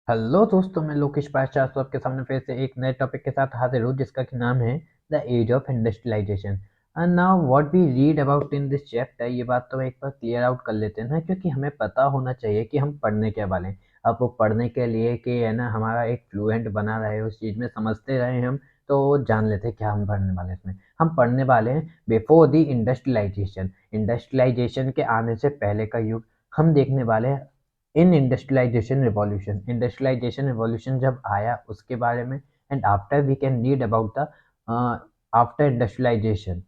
Hello दोस्तों, मैं लोकेश पाशा आपके सामने फिर से एक नए टॉपिक के साथ हाजिर हूँ जिसका कि नाम है the age of industrialisation. And now what we read about in this chapter, ये बात तो एक बार क्लियर आउट कर लेते हैं ना, क्योंकि हमें पता होना चाहिए कि हम पढ़ने क्या वाले हैं। अब वो पढ़ने के लिए कि है ना हमारा एक फ्लुएंट बना रहे उस चीज़ में समझते रहे हम, तो जान लेते हैं क्या हम पढ़ने वाले हैं। इसमें हम पढ़ने वाले हैं बिफोर द इंडस्ट्रियलाइजेशन। इंडस्ट्रियलाइजेशन के आने से पहले का युग हम देखने वाले हैं। इन इंडस्ट्रियलाइजेशन रिवॉल्यूशन जब आया उसके बारे में। And after we can read about the after industrialisation,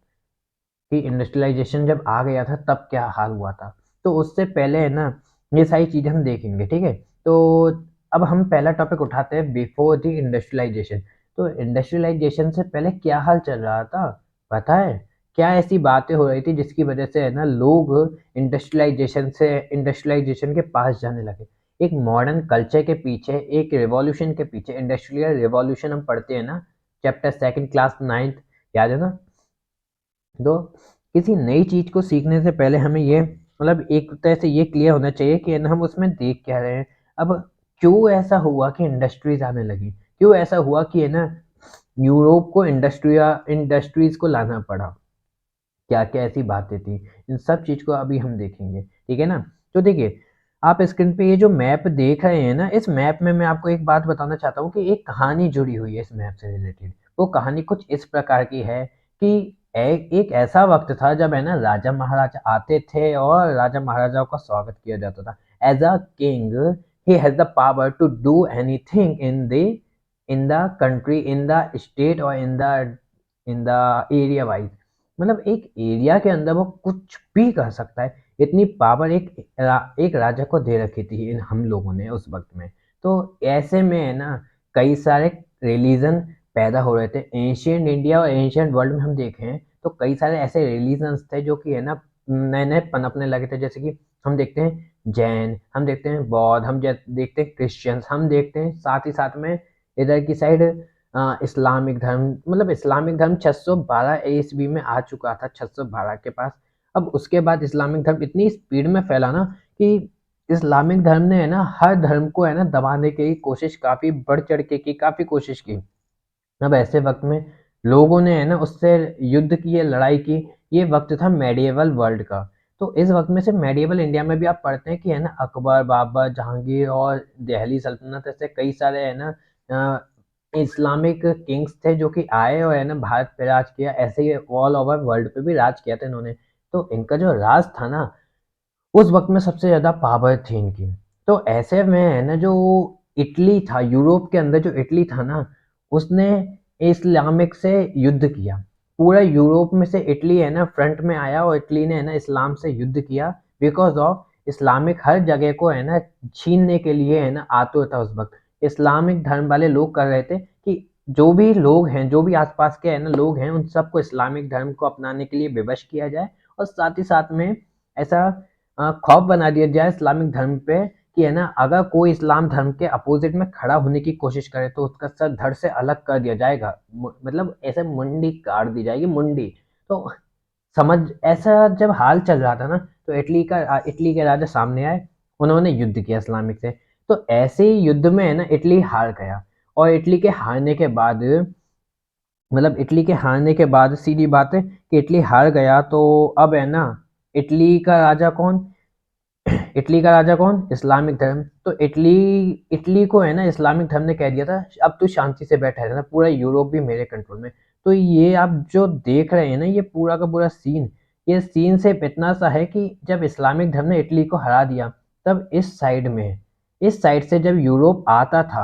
कि इंडस्ट्रियलाइजेशन जब आ गया था तब क्या हाल हुआ था। तो उससे पहले है ना ये सारी चीज़ें हम देखेंगे, ठीक है। तो अब हम पहला टॉपिक उठाते हैं बिफोर द इंडस्ट्रियलाइजेशन। तो इंडस्ट्रियलाइजेशन से पहले क्या हाल चल रहा था पता है? क्या ऐसी बातें हो रही थी जिसकी वजह से है ना लोग इंडस्ट्रियलाइजेशन के पास जाने लगे। एक मॉडर्न कल्चर के पीछे, एक रिवॉल्यूशन के पीछे, इंडस्ट्रियल रिवॉल्यूशन हम पढ़ते हैं ना, चैप्टर सेकंड क्लास 9th, याद है ना। तो किसी नई चीज़ को सीखने से पहले हमें ये मतलब एक तरह से ये क्लियर होना चाहिए कि ना हम उसमें देख क्या रहे हैं। अब क्यों ऐसा हुआ कि इंडस्ट्रीज आने लगी, क्यों ऐसा हुआ कि है ना यूरोप को इंडस्ट्रीज को लाना पड़ा, क्या क्या ऐसी बातें थी, इन सब चीज़ को अभी हम देखेंगे, ठीक है ना। तो देखिए, आप स्क्रीन पे ये जो मैप देख रहे हैं ना, इस मैप में मैं आपको एक बात बताना चाहता हूँ कि एक कहानी जुड़ी हुई है इस मैप से रिलेटेड। वो कहानी कुछ इस प्रकार की है कि एक ऐसा वक्त था जब है ना राजा महाराजा आते थे और राजा महाराजाओं का स्वागत किया जाता था। As a king he has the power to do anything in the country, in the state और इन द एरिया वाइज। मतलब एक एरिया के अंदर वो कुछ भी कर सकता है, इतनी पावर एक राजा को दे रखी थी इन हम लोगों ने उस वक्त में। तो ऐसे में है ना कई सारे रिलीजन पैदा हो रहे थे एंशियंट इंडिया और एंशियंट वर्ल्ड में। हम देखें तो कई सारे ऐसे रिलीजन्स थे जो कि है ना नए नए पनपने लगे थे। जैसे कि हम देखते हैं जैन, हम देखते हैं बौद्ध, देखते हैं क्रिश्चियंस, हम देखते हैं साथ ही साथ में इधर की साइड इस्लामिक धर्म। मतलब इस्लामिक धर्म 612 ईस्वी में आ चुका था, 612 के पास। अब उसके बाद इस्लामिक धर्म इतनी स्पीड में फैला ना कि इस्लामिक धर्म ने है ना हर धर्म को है ना दबाने की कोशिश काफ़ी बढ़ चढ़ के की, काफ़ी कोशिश की। अब ऐसे वक्त में लोगों ने है ना उससे युद्ध किए, लड़ाई की। ये वक्त था मेडिएवल वर्ल्ड का। तो इस वक्त में से मेडिएवल इंडिया में भी आप पढ़ते हैं कि है ना अकबर, बाबर, जहांगीर और दिल्ली सल्तनत, ऐसे कई सारे है ना इस्लामिक किंग्स थे जो कि आए और है ना भारत पे राज किया। ऐसे ही ऑल ओवर वर्ल्ड पे भी राज किया था इन्होंने। तो इनका जो राज था ना उस वक्त में सबसे ज़्यादा पावर थी इनकी। तो ऐसे में है ना जो इटली था, यूरोप के अंदर जो इटली था ना, उसने इस्लामिक से युद्ध किया। पूरा यूरोप में से इटली है ना फ्रंट में आया और इटली ने है ना इस्लाम से युद्ध किया। बिकॉज ऑफ इस्लामिक हर जगह को है ना छीनने के लिए है ना आतुर था उस वक्त। इस्लामिक धर्म वाले लोग कर रहे थे कि जो भी लोग हैं, जो भी आसपास के है ना लोग हैं, उन सबको इस्लामिक धर्म को अपनाने के लिए विवश किया जाए। और साथ ही साथ में ऐसा खौफ बना दिया जाए इस्लामिक धर्म पे कि है ना अगर कोई इस्लाम धर्म के अपोजिट में खड़ा होने की कोशिश करे तो उसका सर धड़ से अलग कर दिया जाएगा। मतलब ऐसे मुंडी काट दी जाएगी, मुंडी। तो समझ, ऐसा जब हाल चल रहा था ना, तो इटली के राजा सामने आए, उन्होंने युद्ध किया इस्लामिक से। तो ऐसे ही युद्ध में है ना इटली हार गया। और इटली के हारने के बाद, मतलब इटली के हारने के बाद सीधी बात है कि इटली हार गया। तो अब है ना इटली का राजा कौन? इटली का राजा कौन? इस्लामिक धर्म। तो इटली इटली को है ना इस्लामिक धर्म ने कह दिया था अब तू शांति से बैठा रहना, पूरा यूरोप भी मेरे कंट्रोल में। तो ये आप जो देख रहे हैं ना ये पूरा का पूरा सीन, ये सीन सिर्फ इतना सा है कि जब इस्लामिक धर्म ने इटली को हरा दिया, तब इस साइड से जब यूरोप आता था,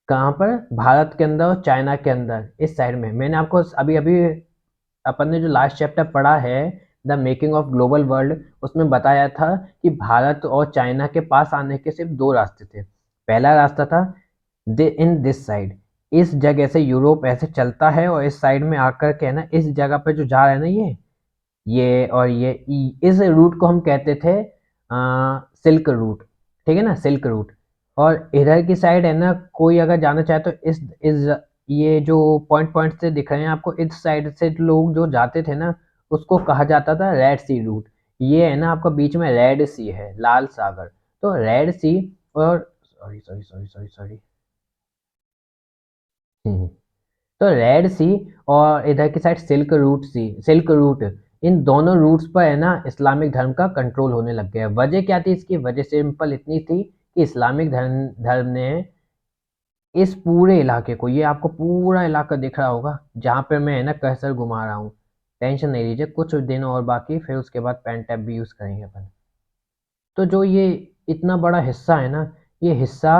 कहाँ पर? भारत के अंदर और चाइना के अंदर, इस साइड में। मैंने आपको अभी अभी अपन ने जो लास्ट चैप्टर पढ़ा है the making of global world, उसमें बताया था कि भारत और चाइना के पास आने के सिर्फ दो रास्ते थे। पहला रास्ता था इन दिस साइड, इस जगह से यूरोप ऐसे चलता है और इस साइड में आकर के है ना इस जगह पे जो जा रहा है ना ये और ये इस रूट को हम कहते थे सिल्क रूट, ठीक है ना, सिल्क रूट। और इधर की साइड है ना कोई अगर जाना चाहे तो इस ये जो पॉइंट पॉइंट से दिख रहे हैं आपको, इस साइड से लोग जो जाते थे ना उसको कहा जाता था रेड सी रूट। ये है ना आपका बीच में रेड सी है, लाल सागर। तो रेड सी और sorry sorry sorry sorry sorry. तो रेड सी और इधर की साइड सिल्क रूट, इन दोनों रूट्स पर है ना इस्लामिक धर्म का कंट्रोल होने लग गया। वजह क्या थी इसकी? वजह सिंपल इतनी थी कि इस्लामिक धर्म धर्म ने इस पूरे इलाके को, ये आपको पूरा इलाका दिख रहा होगा जहाँ पे मैं है ना कर्सर घुमा रहा हूँ, टेंशन नहीं लीजिए, कुछ दिन और बाकी, फिर उसके बाद पेन टैब भी यूज़ करेंगे अपन। तो जो ये इतना बड़ा हिस्सा है ना, ये हिस्सा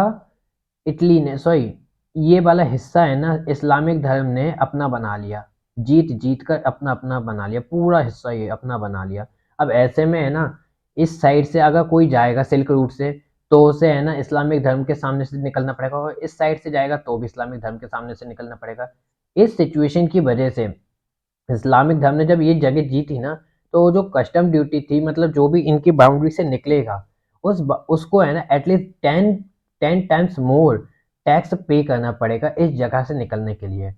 इटली ने, सॉरी, ये वाला हिस्सा है ना इस्लामिक धर्म ने अपना बना लिया, जीत जीत कर अपना अपना बना लिया, पूरा हिस्सा ये अपना बना लिया। अब ऐसे में है ना, इस साइड से अगर कोई जाएगा सिल्क रूट से, तो उसे है ना इस्लामिक धर्म के सामने से निकलना पड़ेगा, और इस साइड से जाएगा तो भी इस्लामिक धर्म के सामने से निकलना पड़ेगा। इस सिचुएशन की वजह से इस्लामिक धर्म ने जब ये जगह जीती ना, तो जो कस्टम ड्यूटी थी, मतलब जो भी इनकी बाउंड्री से निकलेगा, उसको है ना एटलीस्ट 10 टाइम्स मोर टैक्स पे करना पड़ेगा इस जगह से निकलने के लिए।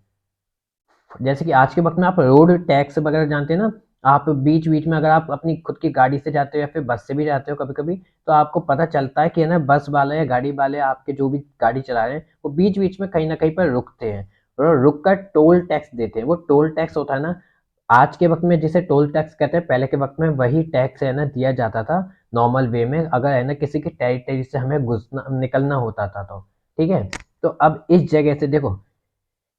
जैसे कि आज के वक्त में आप रोड टैक्स वगैरह जानते हैं ना, आप बीच बीच में अगर आप अपनी खुद की गाड़ी से जाते हो या फिर बस से भी जाते हो कभी कभी, तो आपको पता चलता है कि है ना बस वाले या गाड़ी वाले, आपके जो भी गाड़ी चला रहे हैं, वो बीच बीच में कहीं ना कहीं पर रुकते हैं और रुक कर टोल टैक्स देते हैं। वो टोल टैक्स होता है ना, आज के वक्त में जिसे टोल टैक्स कहते हैं, पहले के वक्त में वही टैक्स है ना दिया जाता था नॉर्मल वे में, अगर है ना किसी की टेरिटरी से हमें घुसना निकलना होता था तो। ठीक है, तो अब इस जगह से देखो,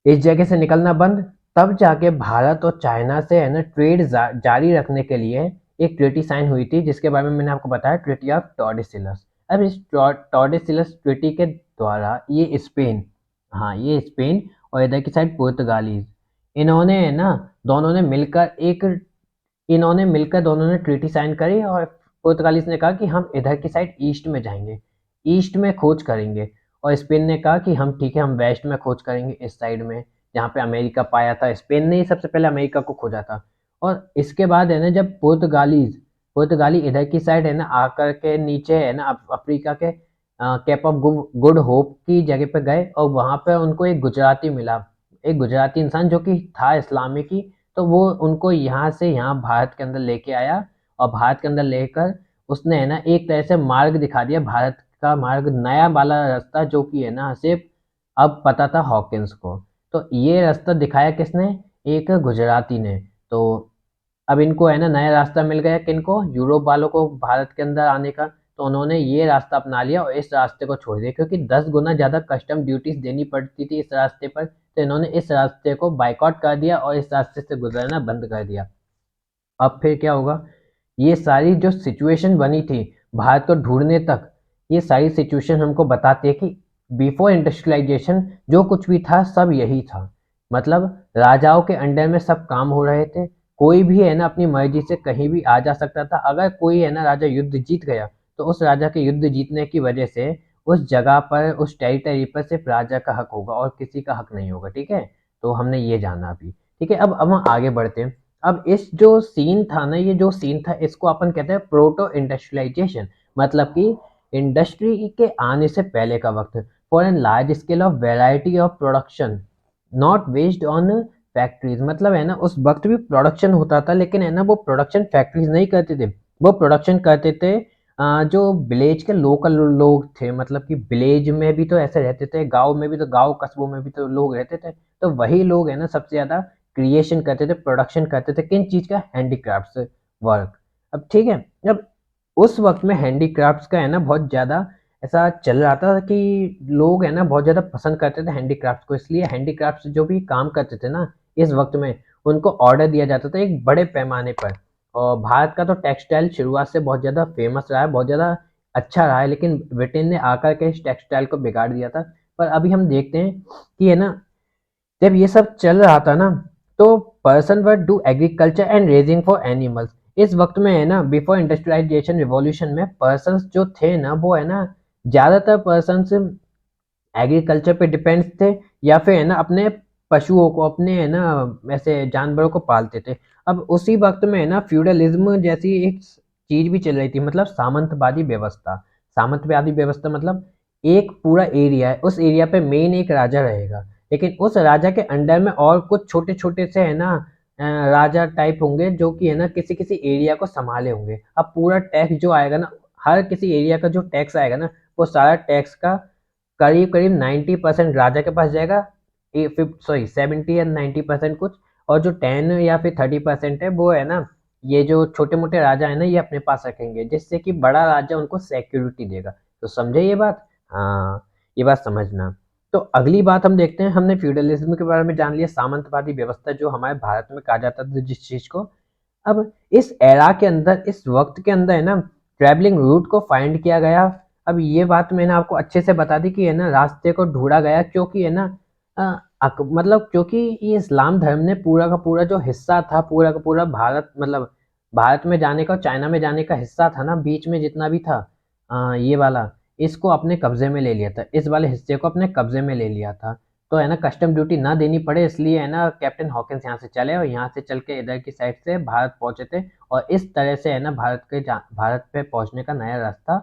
इस जगह से निकलना बंद, तब जाके भारत और चाइना से है ना ट्रेड जारी रखने के लिए एक ट्रीटी साइन हुई थी, जिसके बारे में मैंने आपको बताया, ट्रीटी ऑफ टॉर्डेसिलस। अब इस टॉर्डेसिलस ट्रीटी के द्वारा ये स्पेन, हाँ ये स्पेन और इधर की साइड पुर्तगालीज, इन्होंने है ना दोनों ने मिलकर एक इन्होंने मिलकर दोनों ने ट्रीटी साइन करी, और पुर्तगालीज ने कहा कि हम इधर की साइड ईस्ट में जाएंगे, ईस्ट में खोज करेंगे, और स्पेन ने कहा कि हम ठीक है, हम वेस्ट में खोज करेंगे, इस साइड में जहाँ पे अमेरिका पाया था। स्पेन ने ही सबसे पहले अमेरिका को खोजा था। और इसके बाद है ना जब पुर्तगाली इधर की साइड है ना आकर के नीचे है ना अफ्रीका के कैप ऑफ गुड होप की जगह पे गए, और वहाँ पे उनको एक गुजराती मिला, एक गुजराती इंसान जो कि था इस्लामी की, तो वो उनको यहाँ से यहाँ भारत के अंदर लेके आया, और भारत के अंदर लेकर उसने है ना एक तरह से मार्ग दिखा दिया, भारत का मार्ग, नया वाला रास्ता, जो कि है ना सिर्फ अब पता था हॉकिंस को। तो ये रास्ता दिखाया किसने? एक गुजराती ने। तो अब इनको है ना नया रास्ता मिल गया, किनको? यूरोप वालों को भारत के अंदर आने का। तो उन्होंने ये रास्ता अपना लिया और इस रास्ते को छोड़ दिया, क्योंकि 10 गुना ज़्यादा कस्टम ड्यूटीज देनी पड़ती थी इस रास्ते पर, तो इन्होंने इस रास्ते को बाइकआउट कर दिया और इस रास्ते से गुजरना बंद कर दिया। अब फिर क्या होगा? ये सारी जो सिचुएशन बनी थी भारत को ढूंढने तक, ये सारी सिचुएशन हमको बताती है कि बिफोर इंडस्ट्रियलाइजेशन जो कुछ भी था सब यही था। मतलब राजाओं के अंडर में सब काम हो रहे थे, कोई भी है ना अपनी मर्जी से कहीं भी आ जा सकता था। अगर कोई है ना राजा युद्ध जीत गया, तो उस राजा के युद्ध जीतने की वजह से उस जगह पर, उस टेरिटरी पर सिर्फ राजा का हक होगा और किसी का हक नहीं होगा। ठीक है, तो हमने ये जाना अभी। ठीक है, अब हम आगे बढ़ते हैं। अब इस जो सीन था ना, ये जो सीन था, इसको अपन कहते हैं प्रोटो इंडस्ट्रियलाइजेशन, मतलब कि इंडस्ट्री के आने से पहले का वक्त। For an large scale of variety of production not based on factories, मतलब है ना उस वक्त भी प्रोडक्शन होता था, लेकिन है ना वो प्रोडक्शन फैक्ट्रीज नहीं करते थे, वो प्रोडक्शन करते थे जो विलेज के लोकल लोग थे। मतलब कि विलेज में भी तो ऐसे रहते थे, गांव में भी तो, गांव कस्बों में भी तो लोग रहते थे, तो वही लोग है ना सबसे ज़्यादा क्रिएशन करते थे, प्रोडक्शन करते थे, किन चीज़ का? Handicrafts work. अब ठीक है, अब उस वक्त में हैंडीक्राफ्ट्स का है ना बहुत ज़्यादा ऐसा चल रहा था कि लोग है ना बहुत ज़्यादा पसंद करते थे हैंडीक्राफ्ट्स को, इसलिए हैंडीक्राफ्ट्स जो भी काम करते थे ना इस वक्त में, उनको ऑर्डर दिया जाता था एक बड़े पैमाने पर। और भारत का तो टेक्सटाइल शुरुआत से बहुत ज़्यादा फेमस रहा है, बहुत ज़्यादा अच्छा रहा है, लेकिन ब्रिटेन ने आकर के इस टेक्सटाइल को बिगाड़ दिया था। पर अभी हम देखते हैं कि है ना जब ये सब चल रहा था ना, तो person were do agriculture and raising for animals. इस वक्त में है ना बिफोर इंडस्ट्रियलाइजेशन रिवॉल्यूशन में पर्सन्स जो थे ना, वो है ना ज़्यादातर पर्सन्स एग्रीकल्चर पे डिपेंड थे, या फिर है ना अपने पशुओं को, अपने है ना ऐसे जानवरों को पालते थे। अब उसी वक्त में है ना फ्यूडलिज्म जैसी एक चीज भी चल रही थी, मतलब सामंतवादी व्यवस्था। सामंतवादी व्यवस्था मतलब एक पूरा एरिया है, उस एरिया पे मेन एक राजा रहेगा, लेकिन उस राजा के अंडर में और कुछ छोटे छोटे से है ना राजा टाइप होंगे, जो कि है ना किसी किसी एरिया को संभाले होंगे। अब पूरा टैक्स जो आएगा ना, हर किसी एरिया का जो टैक्स आएगा ना, वो सारा टैक्स का करीब करीब 90% राजा के पास जाएगा, 70 या 90% कुछ, और जो 10 या फिर 30% है वो है ना ये जो छोटे मोटे राजा है ना ये अपने पास रखेंगे, जिससे कि बड़ा राजा उनको सिक्योरिटी देगा। तो समझे ये बात? हाँ, ये बात समझना। तो अगली बात हम देखते हैं, हमने फ्यूडलिज्म के बारे में जान लिया, सामंतवादी व्यवस्था जो हमारे भारत में कहा जाता था जिस चीज को। अब इस एरा के अंदर, इस वक्त के अंदर है ना ट्रैवलिंग रूट को फाइंड किया गया। अब ये बात मैंने आपको अच्छे से बता दी कि है ना रास्ते को ढूंढा गया, क्योंकि है ना मतलब क्योंकि ये इस्लाम धर्म ने पूरा का पूरा जो हिस्सा था, पूरा का पूरा भारत, मतलब भारत में जाने का, चाइना में जाने का हिस्सा था ना, बीच में जितना भी था ये वाला, इसको अपने कब्जे में ले लिया था, इस वाले हिस्से को अपने कब्जे में ले लिया था। तो है ना कस्टम ड्यूटी ना देनी पड़े, इसलिए है ना कैप्टन हॉकिंस यहाँ से चले और यहाँ से चल के इधर की साइड से भारत पहुंचे थे, और इस तरह से है ना भारत पे पहुंचने का नया रास्ता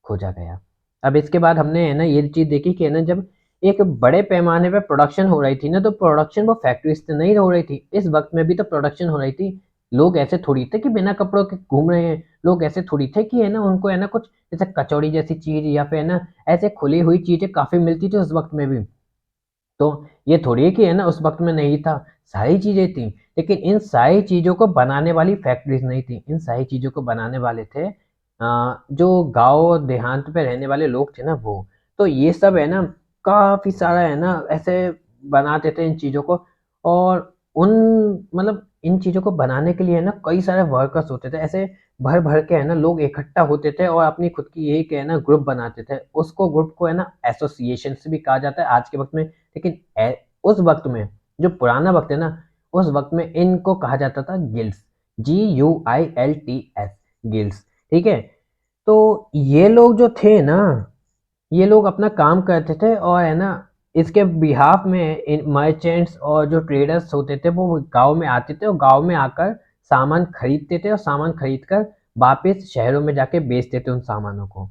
खोजा गया। अब इसके बाद हमने है ना ये चीज देखी कि है ना जब एक बड़े पैमाने पे प्रोडक्शन हो रही थी ना, तो प्रोडक्शन वो फैक्ट्रीज से नहीं हो रही थी, इस वक्त में भी तो प्रोडक्शन हो रही थी। लोग ऐसे थोड़ी थे कि बिना कपड़ों के घूम रहे हैं, लोग ऐसे थोड़ी थे कि है ना उनको है ना कुछ जैसे कचौड़ी जैसी चीज या फिर है ना ऐसे खुली हुई चीजें काफी मिलती थी उस वक्त में भी। तो ये थोड़ी है कि है ना उस वक्त में नहीं था, सारी चीजें थी, लेकिन इन सारी चीजों को बनाने वाली फैक्ट्रीज नहीं थी, इन सारी चीजों को बनाने वाले थे जो गांव देहात पे रहने वाले लोग थे ना वो। तो ये सब है ना काफी सारा है ना ऐसे बनाते थे इन चीजों को, और उन मतलब इन चीजों को बनाने के लिए है ना कई सारे वर्कर्स होते थे, ऐसे भर भर के है ना लोग इकट्ठा होते थे और अपनी खुद की एक है ना ग्रुप बनाते थे, उसको ग्रुप को है ना एसोसिएशन भी कहा जाता है आज के वक्त में। लेकिन उस वक्त में, जो पुराना वक्त है ना, उस वक्त में इनको कहा जाता था गिल्ड्स, GUILTS, गिल्ड्स। ठीक है, तो ये लोग जो थे ना, ये लोग अपना काम करते थे, और है ना इसके बिहाफ में मर्चेंट्स और जो ट्रेडर्स होते थे वो गांव में आते थे, और गांव में आकर सामान खरीदते थे, और सामान खरीद कर वापस शहरों में जाके बेचते थे उन सामानों को।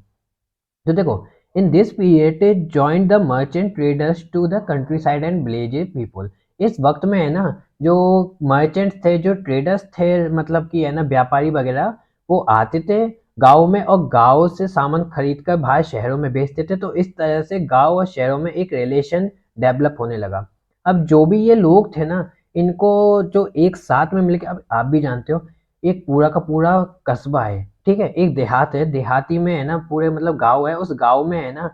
तो देखो, in this period it joined the merchant traders to the countryside and village people. इस वक्त में है ना जो मर्चेंट्स थे, जो ट्रेडर्स थे, मतलब कि है ना व्यापारी वगैरह, वो आते थे गाँव में और गाँव से सामान खरीद कर बाहर शहरों में बेचते थे। तो इस तरह से गाँव और शहरों में एक रिलेशन डेवलप होने लगा। अब जो भी ये लोग थे ना, इनको जो एक साथ में मिलके, अब आप भी जानते हो एक पूरा का पूरा कस्बा है, ठीक है, एक देहात है, देहाती में है ना पूरे मतलब गांव है, उस गांव में है ना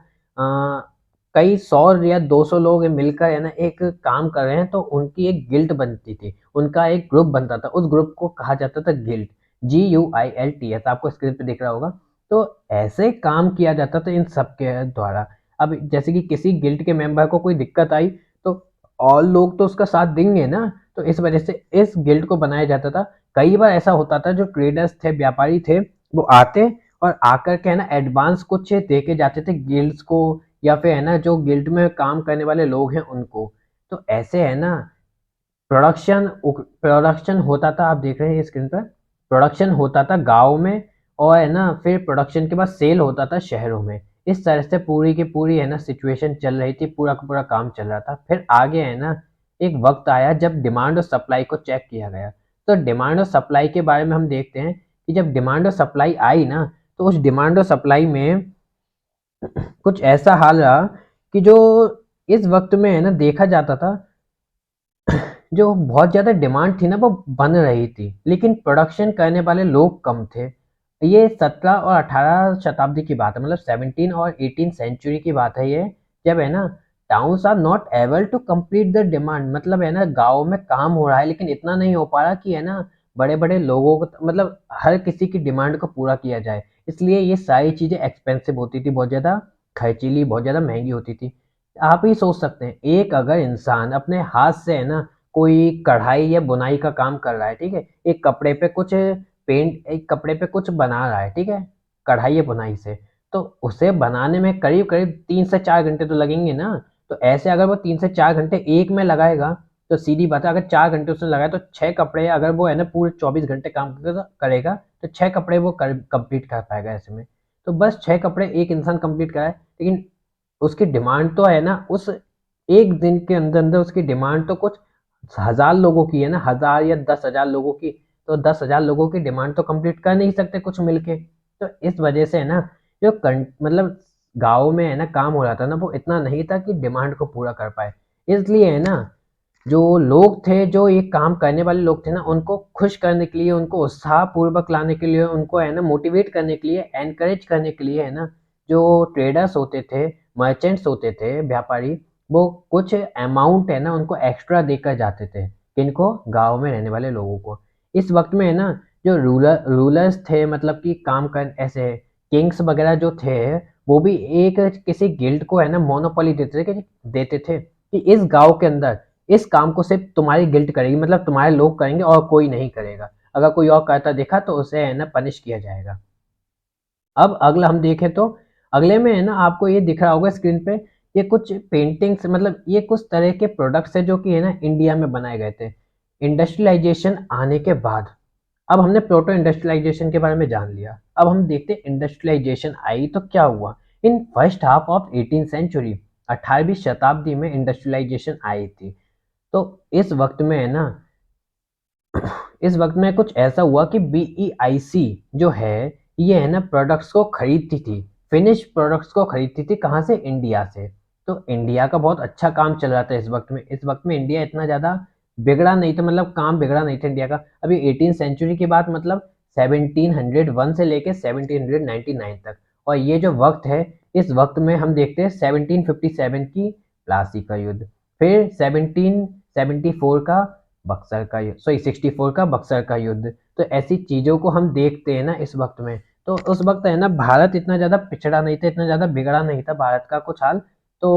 कई 100 या 200 लोग मिलकर है ना एक काम कर रहे हैं, तो उनकी एक गिल्ड बनती थी, उनका एक ग्रुप बनता था, उस ग्रुप को कहा जाता था गिल्ड, GUILT, आपको स्क्रीन पे दिख रहा होगा। तो ऐसे काम किया जाता था इन सब के द्वारा। अब जैसे कि किसी गिल्ड के मेंबर को कोई दिक्कत आई, तो और लोग तो उसका साथ देंगे ना, तो इस वजह से इस गिल्ड को बनाया जाता था। कई बार ऐसा होता था जो ट्रेडर्स थे, व्यापारी थे, वो आते और आकर के है ना एडवांस कुछ दे के जाते थे गिल्ड्स को, या फिर है ना जो गिल्ड में काम करने वाले लोग हैं उनको। तो ऐसे है ना प्रोडक्शन प्रोडक्शन होता था, आप देख रहे हैं स्क्रीन पर, प्रोडक्शन होता था गाँव में, और है ना फिर प्रोडक्शन के बाद सेल होता था शहरों में। इस तरह से पूरी की पूरी है ना सिचुएशन चल रही थी, पूरा का पूरा काम चल रहा था। फिर आगे है ना एक वक्त आया जब डिमांड और सप्लाई को चेक किया गया। तो डिमांड और सप्लाई के बारे में हम देखते हैं कि जब डिमांड और सप्लाई आई ना, तो उस डिमांड और सप्लाई में कुछ ऐसा हाल रहा कि जो इस वक्त में है ना देखा जाता था, जो बहुत ज़्यादा डिमांड थी ना वो बन रही थी, लेकिन प्रोडक्शन करने वाले लोग कम थे। ये 17 और 18 शताब्दी की बात है, मतलब 17 और 18 सेंचुरी की बात है ये, जब है ना towns are not able to complete the demand, मतलब है ना गाँव में काम हो रहा है लेकिन इतना नहीं हो पा रहा कि है ना बड़े बड़े लोगों को, मतलब हर किसी की डिमांड को पूरा किया जाए, इसलिए ये सारी चीज़ें एक्सपेंसिव होती थी, बहुत ज़्यादा खर्चीली, बहुत ज़्यादा महंगी होती थी। आप ही सोच सकते हैं, एक अगर इंसान अपने हाथ से है ना कोई कढ़ाई या बुनाई का काम कर रहा है, ठीक है, एक कपड़े पे कुछ पेंट, एक कपड़े पे कुछ बना रहा है, ठीक है, कढ़ाई या बुनाई से, तो उसे बनाने में करीब करीब 3 से 4 घंटे तो लगेंगे ना। तो ऐसे अगर वो 3 से 4 घंटे एक में लगाएगा, तो सीधी बात है, अगर 4 घंटे उसने लगाया तो 6 कपड़े, अगर वो है ना पूरे 24 घंटे काम करेगा तो 6 कपड़े वो कंप्लीट कर पाएगा ऐसे में। तो बस 6 कपड़े एक इंसान कंप्लीट कराए, लेकिन उसकी डिमांड तो है ना उस एक दिन के अंदर अंदर उसकी डिमांड तो कुछ 1000 लोगों की है ना, 1000 या 10,000 लोगों की, तो 10,000 लोगों की डिमांड तो कंप्लीट कर नहीं सकते कुछ मिलके। तो इस वजह से है ना जो मतलब गाँव में है ना काम हो रहा था ना, वो इतना नहीं था कि डिमांड को पूरा कर पाए। इसलिए है ना, जो लोग थे, जो ये काम करने वाले लोग थे ना, उनको खुश करने के लिए, उनको उत्साहपूर्वक लाने के लिए, उनको है ना मोटिवेट करने के लिए, एनकरेज करने के लिए है ना, जो ट्रेडर्स होते थे, मर्चेंट्स होते थे, व्यापारी, वो कुछ अमाउंट है ना उनको एक्स्ट्रा देकर जाते थे। किनको? गाँव में रहने वाले लोगों को। इस वक़्त में है ना, जो रूलर्स थे, मतलब कि काम कर ऐसे किंग्स वगैरह जो थे, वो भी एक किसी गिल्ड को है ना मोनोपोली देते थे कि इस गाँव के अंदर इस काम को सिर्फ तुम्हारी गिल्ड करेगी, मतलब तुम्हारे लोग करेंगे और कोई नहीं करेगा। अगर कोई और करता देखा तो उसे है ना पनिश किया जाएगा। अब अगला हम देखें तो अगले में है ना, आपको ये दिख रहा होगा स्क्रीन पे, ये कुछ पेंटिंग्स, मतलब ये कुछ तरह के प्रोडक्ट्स है जो कि है ना इंडिया में बनाए गए थे इंडस्ट्रियलाइजेशन आने के बाद। अब हमने प्रोटो इंडस्ट्रियलाइजेशन के बारे में जान लिया। अब हम देखते हैं इंडस्ट्रियलाइजेशन आई तो क्या हुआ। In first half of 18th century, 18वीं शताब्दी में इंडस्ट्रियलाइजेशन आई थी। तो इस वक्त में है ना, इस वक्त में कुछ ऐसा हुआ कि बीईआईसी जो है, ये है ना प्रोडक्ट्स को खरीदती थी, फिनिश प्रोडक्ट्स को खरीदती थी। कहाँ से? इंडिया से। तो इंडिया का बहुत अच्छा काम चल रहा था इस वक्त में। इस वक्त में इंडिया इतना ज़्यादा बिगड़ा नहीं था, मतलब काम बिगड़ा नहीं था इंडिया का। अभी 18th सेंचुरी की बात, मतलब 1701 से लेके 1799 तक। और ये जो वक्त है, इस वक्त में हम देखते हैं 1757 की प्लासी का युद्ध, फिर 1774 का बक्सर का युद्ध, सॉरी 64 का बक्सर का युद्ध। तो ऐसी चीज़ों को हम देखते हैं ना इस वक्त में। तो उस वक्त है ना भारत इतना ज़्यादा पिछड़ा नहीं था, इतना ज़्यादा बिगड़ा नहीं था भारत का कुछ हाल। तो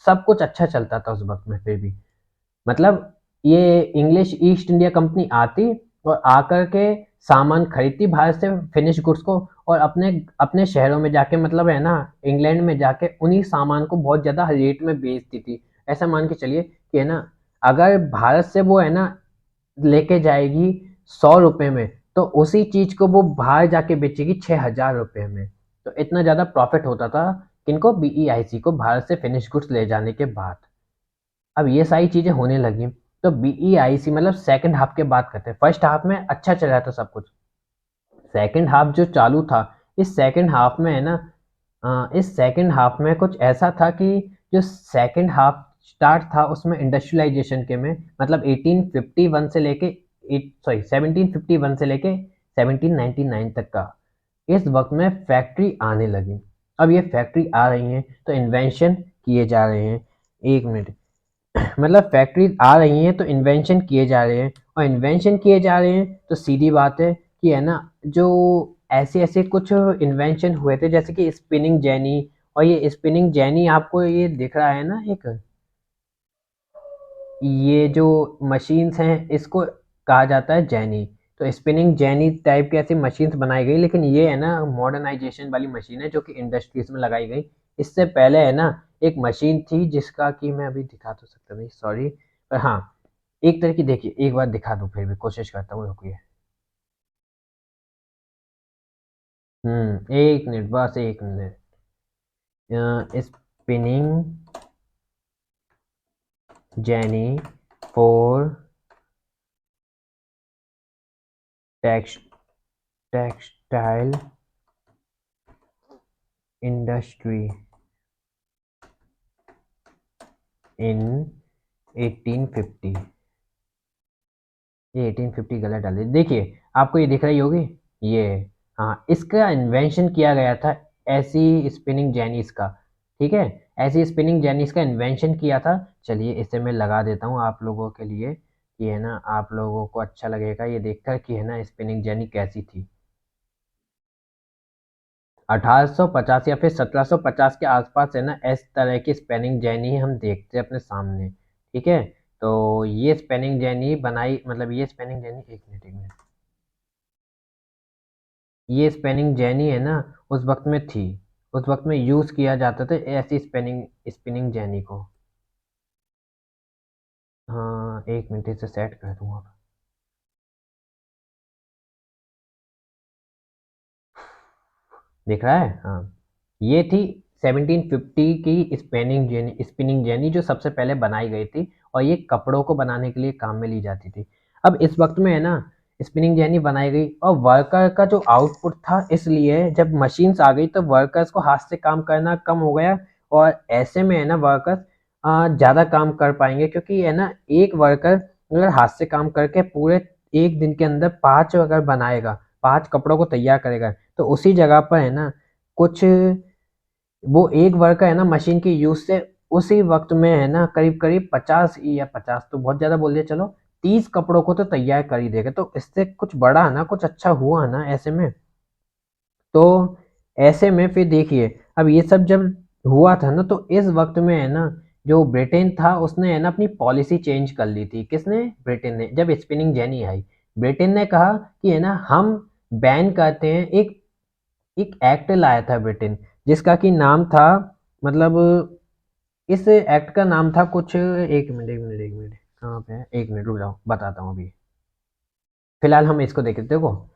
सब कुछ अच्छा चलता था उस वक्त में। फिर भी मतलब ये इंग्लिश ईस्ट इंडिया कंपनी आती और आकर के सामान खरीदती भारत से, फिनिश गुड्स को, और अपने अपने शहरों में जाके, मतलब है ना इंग्लैंड में जाके, उन्हीं सामान को बहुत ज़्यादा रेट में बेचती थी। ऐसा मान के चलिए कि है ना, अगर भारत से वो है ना लेके जाएगी 100 रुपये में, तो उसी चीज़ को वो बाहर जाके बेचेगी 6000 रुपये में। तो इतना ज़्यादा प्रॉफिट होता था किनको? बीईआईसी को, भारत से फिनिश गुड्स ले जाने के बाद। अब ये सारी चीज़ें होने लगी। तो बीईआईसी, मतलब सेकंड हाफ की बात करते हैं। फर्स्ट हाफ में अच्छा चल रहा था सब कुछ। सेकंड हाफ जो चालू था, इस सेकंड हाफ में है ना, इस सेकंड हाफ में कुछ ऐसा था कि जो सेकंड हाफ स्टार्ट था उसमें इंडस्ट्रियलाइजेशन के में, मतलब 1851 से लेके 1751 से लेके 1799 तक का, इस वक्त में फैक्ट्री आने लगी। अब ये फैक्ट्री आ रही हैं तो इन्वेंशन किए जा रहे हैं। एक मिनट, मतलब फैक्ट्रीज आ रही हैं तो इन्वेंशन किए जा रहे हैं, और इन्वेंशन किए जा रहे हैं तो सीधी बात है कि है ना, जो ऐसे ऐसे कुछ इन्वेंशन हुए थे, जैसे कि स्पिनिंग जेनी। और ये स्पिनिंग जेनी आपको ये दिख रहा है ना, एक ये जो मशीन्स हैं इसको कहा जाता है जेनी। तो स्पिनिंग जेनी टाइप की ऐसी मशीन्स बनाई गई, लेकिन ये है ना मॉडर्नाइजेशन वाली मशीन है जो कि इंडस्ट्रीज में लगाई गई। इससे पहले है ना एक मशीन थी जिसका कि मैं अभी दिखा तो सकता नहीं, सॉरी, पर हाँ, एक तरह की देखिए, एक बार दिखा दूँ, फिर भी कोशिश करता हूँ, रुकिए। एक मिनट, बस एक minute. Spinning jenny for tex textile industry in 1850। ये 1850 गलत डाल दी, देखिए आपको ये दिख रही होगी, ये, हाँ, इसका इन्वेंशन किया गया था ऐसी स्पिनिंग जेनीस का। ठीक है, ऐसी स्पिनिंग जेनीस का इन्वेंशन किया था। चलिए इसे मैं लगा देता हूँ आप लोगों के लिए, कि है ना आप लोगों को अच्छा लगेगा ये देखकर कि है ना स्पिनिंग जेनी कैसी थी। 1850 या फिर 1750 के आसपास है ना, इस तरह की स्पेनिंग जैनी हम देखते हैं अपने सामने। ठीक है, तो ये स्पेनिंग जैनी बनाई, मतलब ये स्पेनिंग जैनी, एक मिनट, ये स्पेनिंग जैनी है ना उस वक्त में थी, उस वक्त में यूज़ किया जाता था ऐसी स्पेनिंग स्पिनिंग जैनी को। हाँ, एक मिनट, इसे सेट कर दूंगा। दिख रहा है? हाँ, ये थी 1750 की स्पिनिंग जेनी जो सबसे पहले बनाई गई थी, और ये कपड़ों को बनाने के लिए काम में ली जाती थी। अब इस वक्त में है ना, स्पिनिंग जेनी बनाई गई और वर्कर का जो आउटपुट था, इसलिए जब मशीन्स आ गई तो वर्कर्स को हाथ से काम करना कम हो गया और ऐसे में है ना वर्कर्स ज़्यादा काम कर पाएंगे, क्योंकि है ना एक वर्कर अगर हाथ से काम करके पूरे एक दिन के अंदर 5 अगर बनाएगा, 5 कपड़ों को तैयार करेगा, तो उसी जगह पर है ना कुछ वो एक वर्कर है ना मशीन की यूज से उसी वक्त में है ना करीब करीब 50 या 50 तो बहुत ज़्यादा बोल दिया, चलो 30 कपड़ों को तो तैयार कर ही देगा। तो इससे कुछ बड़ा ना कुछ अच्छा हुआ ना ऐसे में। तो ऐसे में फिर देखिए, अब ये सब जब हुआ था ना तो इस वक्त में है ना जो ब्रिटेन था उसने है ना अपनी पॉलिसी चेंज कर ली थी। किसने? ब्रिटेन ने। जब स्पिनिंग जेनी आई, ब्रिटेन ने कहा कि है ना हम बैन करते हैं, एक एक एक्ट लाया था ब्रिटेन, जिसका कि नाम था, मतलब इस एक्ट का नाम था कुछ, एक मिनट कहाँ पे है, एक मिनट रुक जाओ बताता हूँ अभी। फिलहाल हम इसको देख देखो,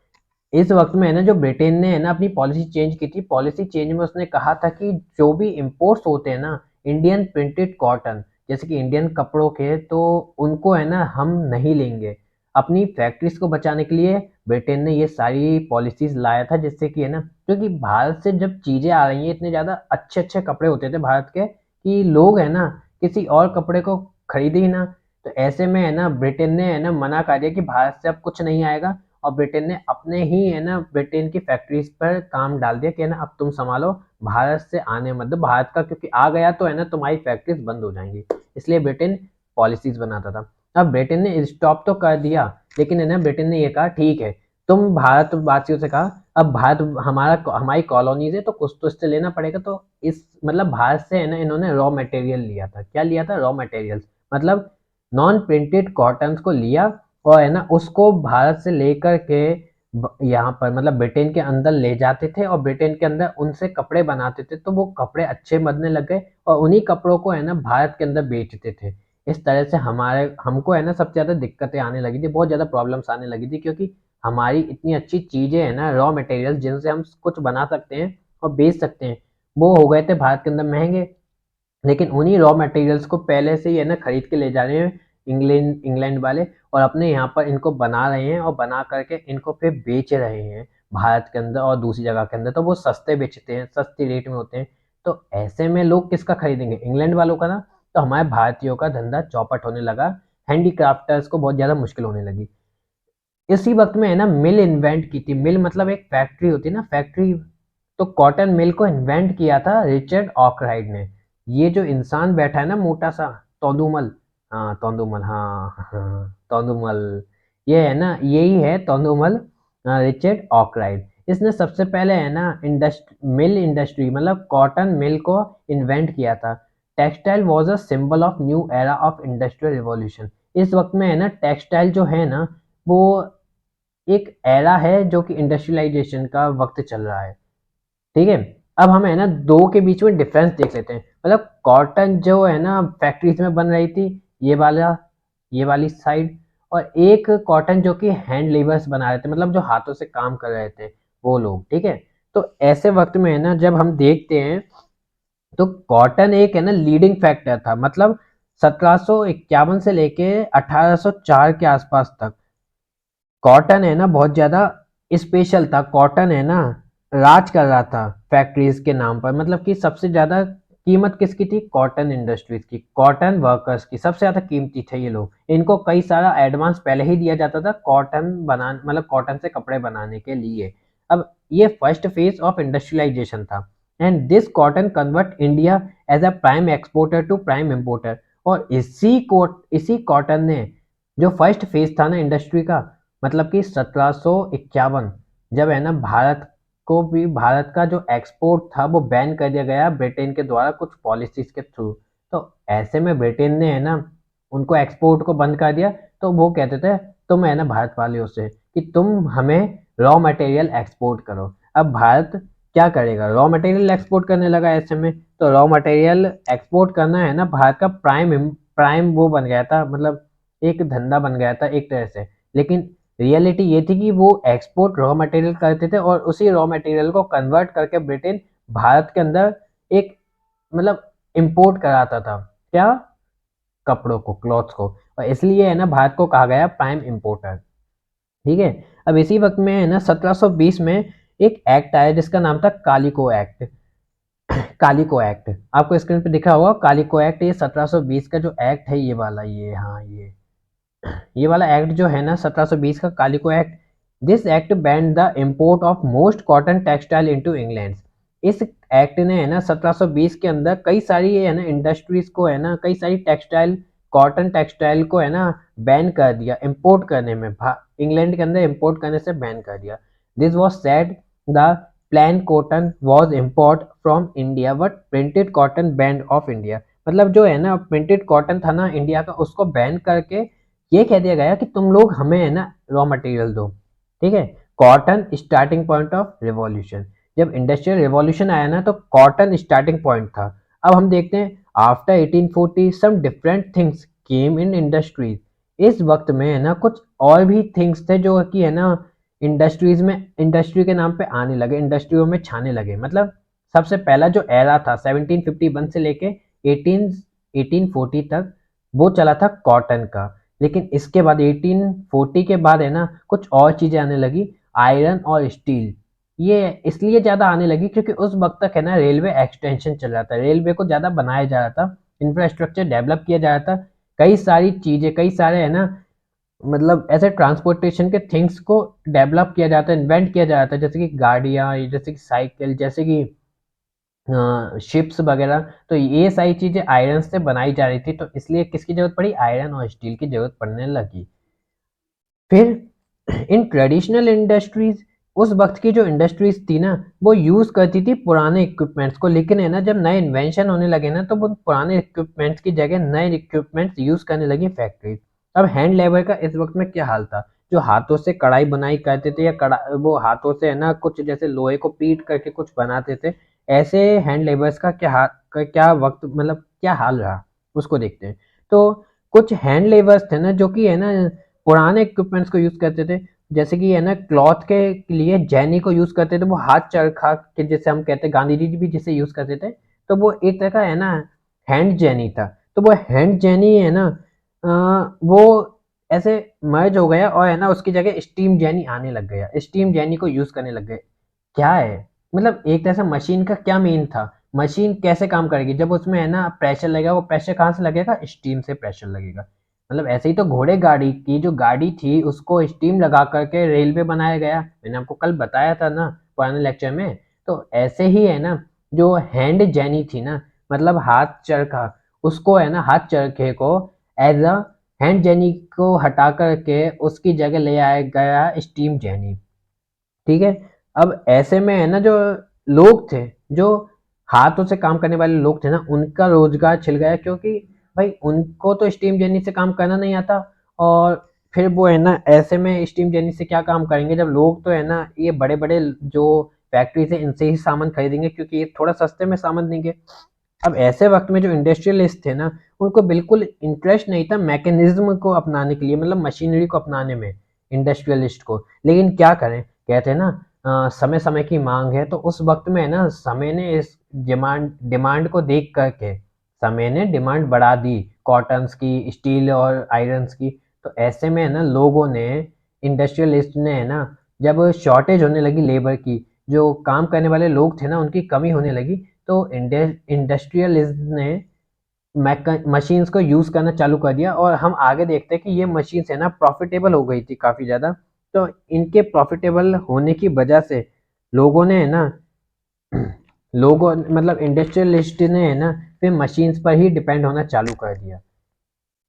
इस वक्त में है ना जो ब्रिटेन ने है ना अपनी पॉलिसी चेंज की थी। पॉलिसी चेंज में उसने कहा था कि जो भी इंपोर्ट्स होते हैं ना इंडियन प्रिंटेड कॉटन, जैसे कि इंडियन कपड़ों के, तो उनको है ना हम नहीं लेंगे। अपनी फैक्ट्रीज को बचाने के लिए ब्रिटेन ने ये सारी पॉलिसीज लाया था, जिससे कि है ना, क्योंकि भारत से जब चीजें आ रही हैं, इतने ज्यादा अच्छे अच्छे कपड़े होते थे भारत के कि लोग है ना किसी और कपड़े को खरीदे ही ना। तो ऐसे में है ना ब्रिटेन ने है ना मना कर दिया कि भारत से अब कुछ नहीं आएगा, और ब्रिटेन ने अपने ही है ना ब्रिटेन की फैक्ट्रीज पर काम डाल दिया कि है ना अब तुम संभालो, भारत से आने मत दो। भारत का क्योंकि आ गया तो है ना तुम्हारी फैक्ट्रीज बंद हो जाएंगी, इसलिए ब्रिटेन पॉलिसीज बनाता था। अब ब्रिटेन ने स्टॉप तो कर दिया, लेकिन है ना ब्रिटेन ने ये कहा ठीक है, तुम भारतवासियों से कहा अब भारत हमारा हमारी कॉलोनीज है तो कुछ तो इससे लेना पड़ेगा। तो इस मतलब भारत से है ना इन्होंने रॉ मटेरियल लिया था। क्या लिया था? रॉ मटेरियल, मतलब नॉन प्रिंटेड कॉटन को लिया और है ना उसको भारत से लेकर के यहाँ पर मतलब ब्रिटेन के अंदर ले जाते थे और ब्रिटेन के अंदर उनसे कपड़े बनाते थे, तो वो कपड़े अच्छे बनने लग गए और उन्हीं कपड़ों को है ना भारत के अंदर बेचते थे। इस तरह से हमारे हमको है ना सबसे ज़्यादा दिक्कतें आने लगी थी, बहुत ज़्यादा प्रॉब्लम्स आने लगी थी, क्योंकि हमारी इतनी अच्छी चीज़ें हैं ना, रॉ मटेरियल जिनसे हम कुछ बना सकते हैं और बेच सकते हैं, वो हो गए थे भारत के अंदर महंगे। लेकिन उन्हीं रॉ मटेरियल्स को पहले से ही है ना खरीद के ले जा रहे हैं इंग्लैंड इंग्लैंड वाले, और अपने यहाँ पर इनको बना रहे हैं और बना करके इनको फिर बेच रहे हैं भारत के अंदर और दूसरी जगह के अंदर। तो वो सस्ते बेचते हैं, सस्ती रेट में होते हैं। तो ऐसे में लोग किसका खरीदेंगे? इंग्लैंड वालों का ना। तो हमारे भारतीयों का धंधा चौपट होने लगा, हैंडीक्राफ्टर्स को बहुत ज़्यादा मुश्किल होने लगी। इसी वक्त में है ना मिल इन्वेंट की थी। मिल मतलब एक फैक्ट्री होती है ना, फैक्ट्री। तो कॉटन मिल को इन्वेंट किया था रिचर्ड ऑकराइड ने। ये जो इंसान बैठा है ना मोटा सा, तोंदुमल, हाँ तोंदुमल, हाँ हाँ तोंदुमल, ये है ना यही है तोंदुमल, रिचर्ड ऑकराइड। इसने सबसे पहले है ना मिल इंडस्ट्री मतलब कॉटन मिल को इन्वेंट किया था। Textile was a symbol of new era of industrial revolution. इस वक्त में है ना टेक्सटाइल जो है ना वो एक एरा है जो कि इंडस्ट्रियलाइजेशन का वक्त चल रहा है। ठीक है, अब हम है ना दो के बीच में डिफरेंस देख लेते हैं। मतलब कॉटन जो है ना फैक्ट्रीज में बन रही थी, ये वाला, ये वाली साइड, और एक कॉटन जो कि हैंड लेबर्स बना रहे थे, मतलब जो हाथों से काम कर रहे थे वो लोग। ठीक है, तो ऐसे वक्त में है ना जब हम देखते हैं तो कॉटन एक है ना लीडिंग फैक्टर था। मतलब 1751 से लेके 1804 के आसपास तक कॉटन है ना बहुत ज्यादा स्पेशल था। कॉटन है ना राज कर रहा था फैक्ट्रीज के नाम पर। मतलब कि सबसे ज्यादा कीमत किसकी थी? कॉटन इंडस्ट्रीज की, कॉटन वर्कर्स की सबसे ज्यादा कीमती थे ये लोग। इनको कई सारा एडवांस पहले ही दिया जाता था कॉटन बना मतलब कॉटन से कपड़े बनाने के लिए। अब ये फर्स्ट फेज ऑफ इंडस्ट्रियलाइजेशन था, and this cotton convert India as a prime exporter to prime importer. और इसी कॉटन ने जो फर्स्ट फेज था ना इंडस्ट्री का, मतलब कि 1751, जब है ना भारत को भी, भारत का जो एक्सपोर्ट था वो बैन कर दिया गया ब्रिटेन के द्वारा कुछ पॉलिसीज के थ्रू। तो ऐसे में ब्रिटेन ने है ना उनको एक्सपोर्ट को बंद कर दिया। तो वो कहते थे तुम है ना भारत वालियों से कि तुम हमें रॉ मटेरियल एक्सपोर्ट करो। अब भारत क्या करेगा? रॉ मटेरियल एक्सपोर्ट करने लगा ऐसे में। तो रॉ मटेरियल एक्सपोर्ट करना है ना भारत का प्राइम वो बन गया था, मतलब एक धंधा बन गया था एक तरह से। लेकिन रियलिटी ये थी कि वो एक्सपोर्ट रॉ मटेरियल करते थे और उसी रॉ मटेरियल को कन्वर्ट करके ब्रिटेन भारत के अंदर एक मतलब इंपोर्ट कराता था। क्या? कपड़ों को, क्लॉथ्स को। और इसलिए है ना भारत को कहा गया प्राइम इंपोर्टर। ठीक है। अब इसी वक्त में है ना 1720 में एक एक्ट आया जिसका नाम था कालिको एक्ट। कालिको एक्ट आपको स्क्रीन पे दिखा होगा, कालिको एक्ट, ये 1720 का जो एक्ट है ये वाला, ये हाँ ये वाला एक्ट जो है ना 1720 का calico act, this act banned the import of most cotton textile into England. इस एक्ट ने है ना 1720 के अंदर कई सारी है ना इंडस्ट्रीज को है ना, कई सारी टेक्सटाइल, कॉटन टेक्सटाइल को है ना बैन कर दिया, इंपोर्ट करने में, इंग्लैंड के अंदर इंपोर्ट करने से बैन कर दिया। This was said the plan cotton was import from India but printed cotton band of India. मतलब जो है ना प्रिंटेड कॉटन था ना इंडिया का, उसको बैन करके ये कह दिया गया कि तुम लोग हमें है ना रॉ मटेरियल दो। ठीक है। Cotton starting point of revolution, जब इंडस्ट्रियल रिवॉल्यूशन आया ना तो कॉटन स्टार्टिंग पॉइंट था। अब हम देखते हैं after 1840 some different things came in industries. इस वक्त में है ना कुछ और भी थिंग्स थे जो कि है ना इंडस्ट्रीज में, इंडस्ट्री के नाम पे आने लगे, इंडस्ट्रियों में छाने लगे। मतलब सबसे पहला जो एरा था 1751 से लेके 1840 तक, वो चला था कॉटन का। लेकिन इसके बाद 1840 के बाद है ना कुछ और चीजें आने लगी, आयरन और स्टील। ये इसलिए ज्यादा आने लगी क्योंकि उस वक्त तक है ना रेलवे एक्सटेंशन चल रहा था, रेलवे को ज्यादा बनाया जा रहा था, इंफ्रास्ट्रक्चर डेवलप किया जा रहा था, कई सारी चीजें, कई सारे है ना मतलब ऐसे ट्रांसपोर्टेशन के थिंग्स को डेवलप किया जाता है, इन्वेंट किया जाता है, जैसे कि गाड़ियाँ, जैसे कि साइकिल, जैसे कि शिप्स वगैरह। तो ये सारी चीजें आयरन से बनाई जा रही थी, तो इसलिए किसकी जरूरत पड़ी, आयरन और स्टील की जरूरत पड़ने लगी। फिर इन ट्रेडिशनल इंडस्ट्रीज, उस वक्त की जो इंडस्ट्रीज थी ना वो यूज करती थी पुराने इक्विपमेंट्स को, लेकिन है ना जब नए इन्वेंशन होने लगे ना तो वो पुराने इक्विपमेंट्स की जगह नए इक्विपमेंट्स यूज करने लगी फैक्ट्रीज। अब हैंड लेबर का इस वक्त में क्या हाल था, जो हाथों से कढ़ाई बनाई करते थे या वो हाथों से है ना कुछ जैसे लोहे को पीट करके कुछ बनाते थे, ऐसे हैंड लेबर्स का क्या वक्त मतलब क्या हाल रहा, उसको देखते हैं। तो कुछ हैंड लेबर्स थे ना जो कि है ना पुराने इक्विपमेंट्स को यूज करते थे, जैसे कि है ना क्लॉथ के लिए जैनी को यूज करते थे, वो हाथ चरखा के जैसे हम कहते हैं, गांधी जी भी जिसे यूज करते थे, तो वो एक तरह का है ना हैंड जैनी था। तो वो हैंड जैनी है ना वो ऐसे मर्ज हो गया और है ना उसकी जगह स्टीम जैनी आने लग गया, स्टीम जैनी को यूज करने लग गए। क्या है मतलब एक तरह से मशीन का क्या मेन था, मशीन कैसे काम करेगी, जब उसमें है ना प्रेशर लगेगा, वो प्रेशर कहाँ से लगेगा, स्टीम से प्रेशर लगेगा। मतलब ऐसे ही तो घोड़े गाड़ी की जो गाड़ी थी उसको स्टीम लगा करके रेलवे बनाया गया, मैंने आपको कल बताया था ना पुराने लेक्चर में। तो ऐसे ही है ना जो हैंड जैनी थी ना, मतलब हाथ चरखा, उसको है ना हाथ चरखे को एज अ हैंड जैनी को हटा करके उसकी जगह ले आया गया स्टीम जैनी। ठीक है। अब ऐसे में है ना जो लोग थे, जो हाथों से काम करने वाले लोग थे ना, उनका रोजगार छिल गया, क्योंकि भाई उनको तो स्टीम जेनी से काम करना नहीं आता। और फिर वो है ना ऐसे में स्टीम जेनी से क्या काम करेंगे, जब लोग तो है ना ये बड़े बड़े जो फैक्ट्री से इनसे ही सामान खरीदेंगे क्योंकि ये थोड़ा सस्ते में सामान देंगे। अब ऐसे वक्त में जो इंडस्ट्रियलिस्ट थे ना उनको बिल्कुल इंटरेस्ट नहीं था मैकेनिज्म को अपनाने के लिए, मतलब मशीनरी को अपनाने में, इंडस्ट्रियलिस्ट को। लेकिन क्या करें, कहते हैं ना समय समय की मांग है, तो उस वक्त में है ना समय ने इस डिमांड डिमांड को देख करके समय ने डिमांड बढ़ा दी, कॉटन्स की, स्टील और आयरन्स की। तो ऐसे में है ना लोगों ने, इंडस्ट्रियलिस्ट ने है ना, जब शॉर्टेज होने लगी लेबर की, जो काम करने वाले लोग थे ना उनकी कमी होने लगी, तो इंडस्ट्रियलिस्ट ने मशीन्स को यूज करना चालू कर दिया। और हम आगे देखते हैं कि ये मशीन्स है ना प्रॉफिटेबल हो गई थी काफी ज्यादा। तो इनके प्रॉफिटेबल होने की वजह से लोगों ने है ना लोगों मतलब इंडस्ट्रियलिस्ट ने है ना फिर मशीन्स पर ही डिपेंड होना चालू कर दिया।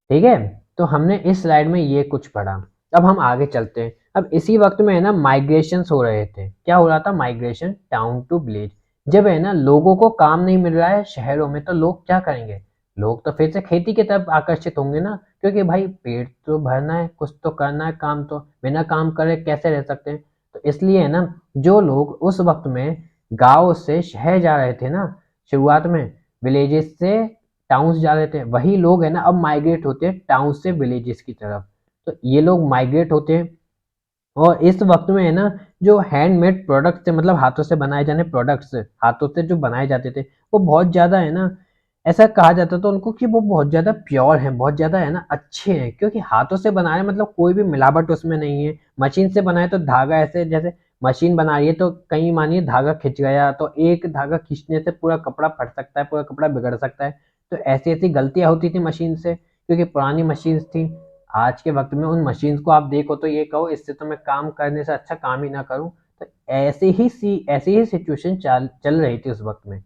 ठीक है। तो हमने इस स्लाइड में ये कुछ पढ़ा। अब हम आगे चलते हैं। अब इसी वक्त में है ना माइग्रेशन हो रहे थे, क्या हो रहा था, माइग्रेशन टाउन टू विलेज। जब है ना लोगों को काम नहीं मिल रहा है शहरों में तो लोग क्या करेंगे, लोग तो फिर से खेती की तरफ आकर्षित होंगे ना, क्योंकि भाई पेट तो भरना है, कुछ तो करना है, काम तो बिना काम करे कैसे रह सकते हैं। तो इसलिए है ना जो लोग उस वक्त में गांव से शहर जा रहे थे ना, शुरुआत में विलेजेस से टाउन्स जा रहे थे, वही लोग है ना अब माइग्रेट होते हैं टाउन से विलेजेस की तरफ। तो ये लोग माइग्रेट होते हैं। और इस वक्त में है ना जो हैंडमेड प्रोडक्ट्स थे, मतलब हाथों से बनाए जाने प्रोडक्ट्स, हाथों से जो बनाए जाते थे, वो बहुत ज़्यादा है ना ऐसा कहा जाता था उनको कि वो बहुत ज़्यादा प्योर हैं, बहुत ज़्यादा है ना अच्छे हैं, क्योंकि हाथों से बनाए मतलब कोई भी मिलावट उसमें नहीं है। मशीन से बनाए तो धागा ऐसे जैसे मशीन बना रही है तो कहीं मानिए धागा खिंच गया तो एक धागा खींचने से पूरा कपड़ा फट सकता है, पूरा कपड़ा बिगड़ सकता है। तो ऐसी-ऐसी गलतियाँ होती थी मशीन से, क्योंकि पुरानी मशीन्स थी। आज के वक़्त में उन मशीन्स को आप देखो तो ये कहो इससे तो मैं काम करने से अच्छा काम ही ना करूँ। तो ऐसी ही सिचुएशन चल रही थी उस वक़्त में,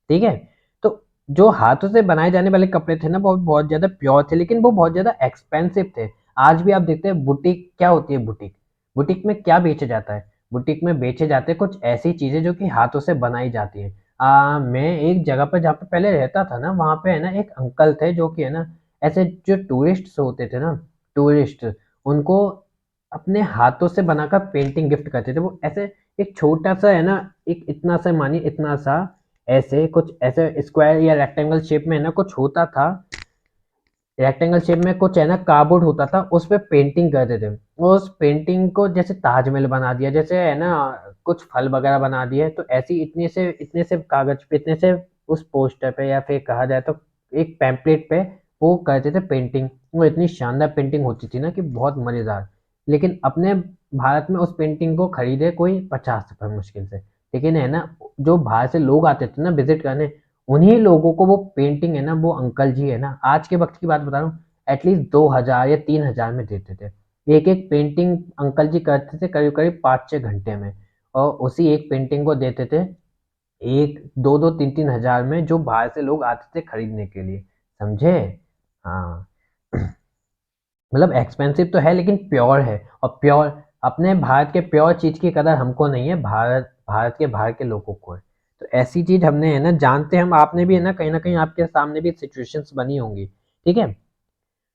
ठीक है? तो जो हाथों से बनाए जाने वाले कपड़े थे ना वो बहुत ज़्यादा प्योर थे, लेकिन वो बहुत ज़्यादा एक्सपेंसिव थे। आज भी आप देखते हैं बुटीक क्या होती है बुटीक? बुटीक में क्या बेचा जाता है? बुटीक में बेचे जाते हैं कुछ ऐसी चीज़ें जो कि हाथों से बनाई जाती हैं। मैं एक जगह पर जहाँ पे पहले रहता था ना वहाँ पे है ना एक अंकल थे जो कि है ना ऐसे जो टूरिस्ट्स होते थे ना, टूरिस्ट उनको अपने हाथों से बनाकर पेंटिंग गिफ्ट करते थे। वो ऐसे एक छोटा-सा है ना, एक इतना सा मानिए इतना सा ऐसे कुछ ऐसे स्क्वायर या रेक्टेंगल शेप में है ना कुछ होता था, रेक्टेंगल शेप में कुछ है ना कार्डबोर्ड होता था, उस पे पेंटिंग करते थे। उस पेंटिंग को जैसे ताजमहल बना दिया, जैसे है ना कुछ फल वगैरह बना दिए, तो ऐसी इतने से कागज पे इतने से उस पोस्टर पे या फिर कहा जाए तो एक पैम्पलेट पे वो करते थे पेंटिंग। वो इतनी शानदार पेंटिंग होती थी ना कि बहुत मज़ेदार। लेकिन अपने भारत में उस पेंटिंग को खरीदे कोई 50 रुपए मुश्किल से। लेकिन है ना जो बाहर से लोग आते थे ना विजिट करने, उन्हीं लोगों को वो पेंटिंग है ना वो अंकल जी है ना आज के वक्त की बात बता रहा हूँ एटलीस्ट 2,000 या 3,000 में देते थे। एक एक पेंटिंग अंकल जी करते थे करीब करीब 5-6 घंटे में, और उसी एक पेंटिंग को देते थे एक दो दो तीन तीन हजार में, जो बाहर से लोग आते थे खरीदने के लिए। समझे? हाँ। मतलब एक्सपेंसिव तो है लेकिन प्योर है, और प्योर अपने भारत के प्योर चीज़ की कदर हमको नहीं है, भारत भारत के बाहर के लोगों को है। तो ऐसी चीज़ हमने है ना जानते हम, आपने भी है ना कहीं आपके सामने भी सिचुएशंस बनी होंगी, ठीक है?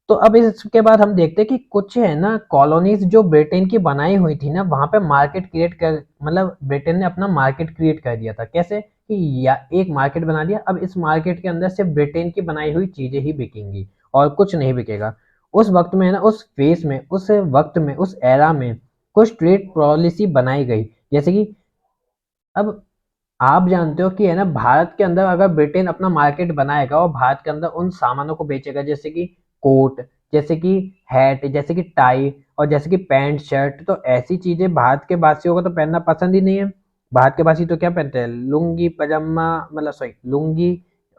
तो अब इसके बाद हम देखते हैं कि कुछ है ना कॉलोनीज जो ब्रिटेन की बनाई हुई थी ना वहाँ पे मार्केट क्रिएट कर, मतलब ब्रिटेन ने अपना मार्केट क्रिएट कर दिया था। कैसे कि या एक मार्केट बना दिया, अब इस मार्केट के अंदर सिर्फ ब्रिटेन की बनाई हुई चीजें ही बिकेंगी और कुछ नहीं बिकेगा। उस वक्त में है ना उस फेस में उस वक्त में उस एरा में कुछ ट्रेड पॉलिसी बनाई गई, जैसे कि अब आप जानते हो कि है ना भारत के अंदर अगर ब्रिटेन अपना मार्केट बनाएगा और भारत के अंदर उन सामानों को बेचेगा, जैसे कि कोट, जैसे कि हैट, जैसे कि टाई और जैसे कि पैंट शर्ट, तो ऐसी चीजें भारत के वासियों को तो पहनना पसंद ही नहीं है। भारत के वासी तो क्या पहनते हैं, लुंगी पजामा, मतलब सॉरी लुंगी,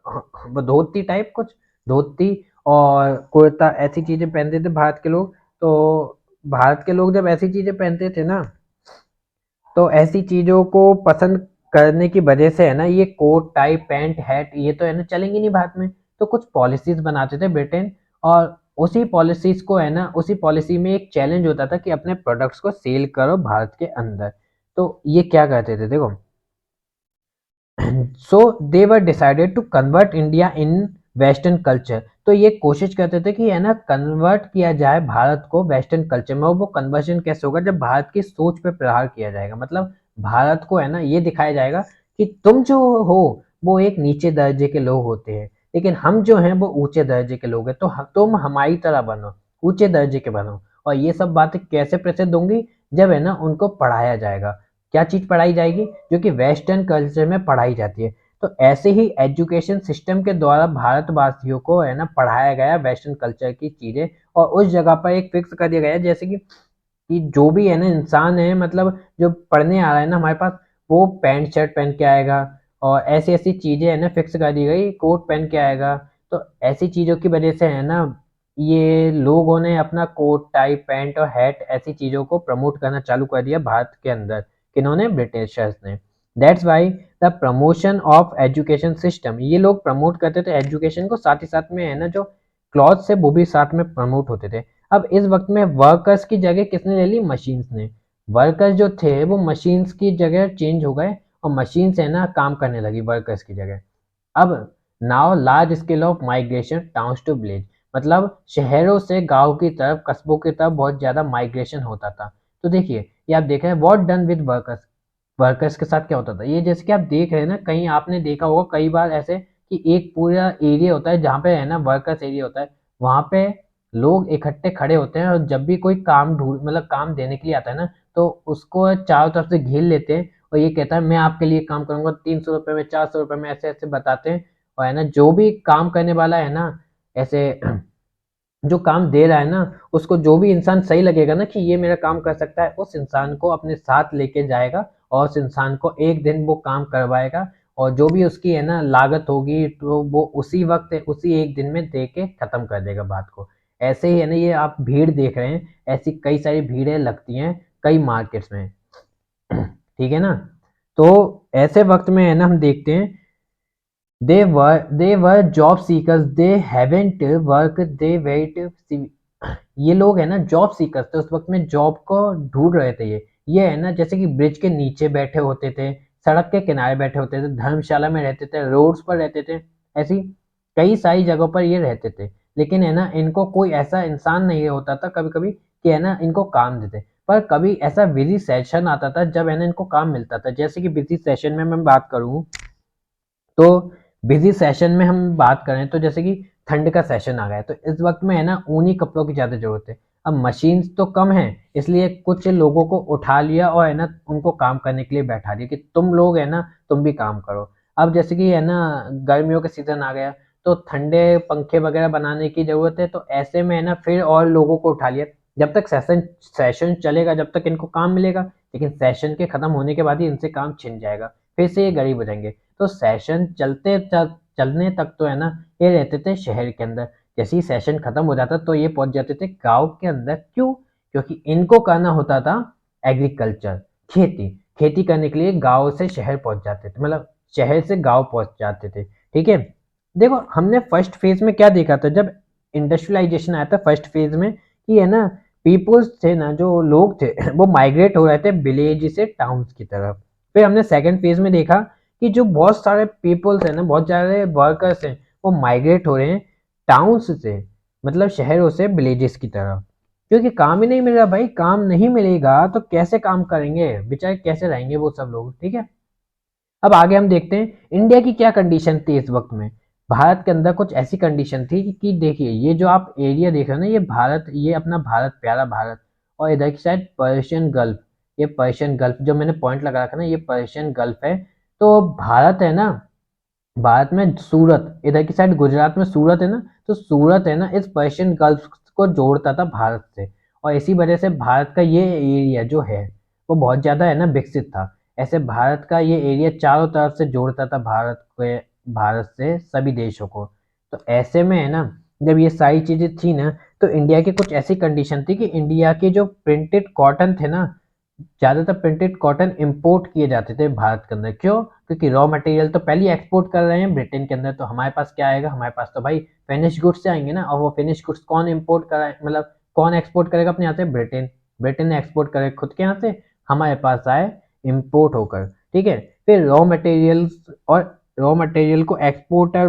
वो धोती टाइप कुछ, धोती और कुर्ता, ऐसी चीजें पहनते थे भारत के लोग। तो भारत के लोग जब ऐसी चीजें पहनते थे ना, तो ऐसी चीज़ों को पसंद करने की वजह से है ना ये कोट टाई पैंट हैट ये तो है ना चलेंगी नहीं भारत में। तो कुछ पॉलिसीज बनाते थे ब्रिटेन, और उसी पॉलिसीज को है ना उसी पॉलिसी में एक चैलेंज होता था कि अपने प्रोडक्ट्स को सेल करो भारत के अंदर। तो ये क्या कहते थे देखो, so they were decided to convert India in western culture. तो ये कोशिश करते थे कि है ना कन्वर्ट किया जाए भारत को वेस्टर्न कल्चर में। और वो कन्वर्जन कैसे होगा, जब भारत की सोच पे प्रहार किया जाएगा, मतलब भारत को है ना ये दिखाया जाएगा कि तुम जो हो वो एक नीचे दर्जे के लोग होते हैं, लेकिन हम जो हैं वो ऊंचे दर्जे के लोग हैं, तो तुम हमारी तरह बनो, ऊंचे दर्जे के बनो। और ये सब बातें कैसे प्रसिद्ध होंगी, जब है ना उनको पढ़ाया जाएगा। क्या चीज़ पढ़ाई जाएगी, जो कि वेस्टर्न कल्चर में पढ़ाई जाती है। तो ऐसे ही एजुकेशन सिस्टम के द्वारा भारतवासियों को है ना पढ़ाया गया वेस्टर्न कल्चर की चीज़ें, और उस जगह पर एक फिक्स कर दिया गया जैसे कि जो भी है ना इंसान है, मतलब जो पढ़ने आ रहा है ना हमारे पास, वो पैंट शर्ट पहन के आएगा, और ऐसी ऐसी चीज़ें है ना फिक्स कर दी गई, कोट पहन के आएगा। तो ऐसी चीज़ों की वजह से है ना ये लोगों ने अपना कोट टाई पैंट और हैट ऐसी चीज़ों को प्रमोट करना चालू कर दिया भारत के अंदर। किन्होंने, ब्रिटिशर्स ने। That's why the promotion of education system, ये लोग प्रमोट करते थे एजुकेशन को, साथ ही साथ में है ना जो क्लॉथ से वो भी साथ में प्रमोट होते थे। अब इस वक्त में वर्कर्स की जगह किसने ले ली, मशीन्स ने। वर्कर्स जो थे वो मशीन्स की जगह चेंज हो गए, और मशीन से ना काम करने लगी वर्कर्स की जगह। अब now large scale of migration towns to village, मतलब शहरों से गांव की तरफ, कस्बों की तरफ बहुत ज़्यादा माइग्रेशन होता था। तो देखिए ये आप देख रहे हैं what done with workers, workers के साथ क्या होता था, ये जैसे कि आप देख रहे हैं ना, कहीं आपने देखा होगा कई बार ऐसे कि एक पूरा एरिया होता है जहाँ पे है ना वर्कर्स एरिया होता है, वहाँ पे लोग इकट्ठे खड़े होते हैं, और जब भी कोई काम ढूंढ मतलब काम देने के लिए आता है ना, तो उसको चारों तरफ से घेर लेते हैं, और ये कहता है मैं आपके लिए काम करूंगा 300 रुपये में, 400 रुपये में, ऐसे ऐसे बताते हैं। और है ना जो भी काम करने वाला है ना, ऐसे जो काम दे रहा है ना, उसको जो भी इंसान सही लगेगा ना कि ये मेरा काम कर सकता है, उस इंसान को अपने साथ लेके जाएगा और उस इंसान को एक दिन वो काम करवाएगा, और जो भी उसकी है ना लागत होगी तो वो उसी वक्त उसी एक दिन में दे के खत्म कर देगा बात को। ऐसे ही है ना, ये आप भीड़ देख रहे हैं, ऐसी कई सारी भीड़ें लगती हैं कई मार्केट्स में। ठीक है ना। तो ऐसे वक्त में है ना हम देखते हैं, they were job seekers, they haven't work, they wait। ये लोग है ना जॉब सीकर्स थे, उस वक्त में जॉब को ढूंढ रहे थे। ये है ना जैसे कि ब्रिज के नीचे बैठे होते थे, सड़क के किनारे बैठे होते थे, धर्मशाला में रहते थे, रोड्स पर रहते थे, ऐसी कई सारी जगहों पर ये रहते थे। लेकिन है ना इनको कोई ऐसा इंसान नहीं होता था कभी कभी कि है ना इनको काम देते। पर कभी ऐसा बिजी सेशन आता था जब है ना इनको काम मिलता था। जैसे कि बिजी सेशन में मैं बात करूँ तो बिजी सेशन में हम बात करें तो जैसे कि ठंड का सेशन आ गया है, तो इस वक्त में है ना ऊनी कपड़ों की ज़्यादा ज़रूरत है। अब मशीन्स तो कम है, इसलिए कुछ लोगों को उठा लिया और है ना उनको काम करने के लिए बैठा दिया कि तुम लोग है ना तुम भी काम करो। अब जैसे कि है ना गर्मियों का सीज़न आ गया, तो ठंडे पंखे वगैरह बनाने की ज़रूरत है, तो ऐसे में है ना फिर और लोगों को उठा लिया। जब तक सेशन सेशन चलेगा जब तक इनको काम मिलेगा, लेकिन सेशन के ख़त्म होने के बाद ही इनसे काम छिन जाएगा, फिर से ये गरीब हो जाएंगे। तो सेशन चलने तक तो है ना ये रहते थे शहर के अंदर। जैसे ही सेशन खत्म हो जाता तो ये पहुंच जाते थे गांव के अंदर। क्यों? क्योंकि इनको करना होता था एग्रीकल्चर, खेती। खेती करने के लिए गांव से शहर पहुंच जाते थे, मतलब शहर से गांव पहुंच जाते थे। ठीक है। देखो हमने फर्स्ट फेज में क्या देखा था जब इंडस्ट्रियलाइजेशन आया था फर्स्ट फेज में, कि है ना पीपुल्स थे ना, जो लोग थे वो माइग्रेट हो रहे थे विलेज से टाउन्स की तरफ। फिर हमने सेकंड फेज में देखा कि जो बहुत सारे पीपल्स हैं ना, बहुत सारे वर्कर्स हैं, वो माइग्रेट हो रहे हैं टाउन्स से, मतलब शहरों से विलेजेस की तरफ। क्योंकि काम ही नहीं मिल रहा भाई, काम नहीं मिलेगा तो कैसे काम करेंगे बेचारे, कैसे रहेंगे वो सब लोग। ठीक है। अब आगे हम देखते हैं इंडिया की क्या कंडीशन थी इस वक्त में। भारत के अंदर कुछ ऐसी कंडीशन थी कि देखिए ये जो आप एरिया देख रहे हो ना, ये भारत, ये अपना भारत, प्यारा भारत, और इधर की साइड पर्शियन गल्फ। ये पर्शियन गल्फ जो मैंने पॉइंट लगा रखा ना, ये पर्शियन गल्फ है। तो भारत है ना, भारत में सूरत, इधर की साइड गुजरात में सूरत है ना, तो सूरत है ना इस पर्शियन गल्फ को जोड़ता था भारत से। और इसी वजह से भारत का ये एरिया जो है वो बहुत ज़्यादा है ना विकसित था। ऐसे भारत का ये एरिया चारों तरफ से जोड़ता था भारत से सभी देशों को। तो ऐसे में है ना जब ये सारी चीज़ें थी ना, तो इंडिया की कुछ ऐसी कंडीशन थी कि इंडिया के जो प्रिंटेड कॉटन थे ना, ज़्यादातर प्रिंटेड कॉटन इंपोर्ट किए जाते थे भारत के अंदर। क्यों? क्योंकि रॉ मटेरियल तो पहले एक्सपोर्ट कर रहे हैं ब्रिटेन के अंदर, तो हमारे पास क्या आएगा, हमारे पास तो भाई फिनिश गुड्स से आएंगे ना। और वो फिनिश गुड्स कौन इंपोर्ट करा, मतलब कौन एक्सपोर्ट करेगा अपने यहाँ से? ब्रिटेन। ब्रिटेन ने एक्सपोर्ट करे खुद के यहाँ से, हमारे पास आए इम्पोर्ट होकर। ठीक है। फिर रॉ मटेरियल्स, और रॉ मटेरियल को एक्सपोर्टर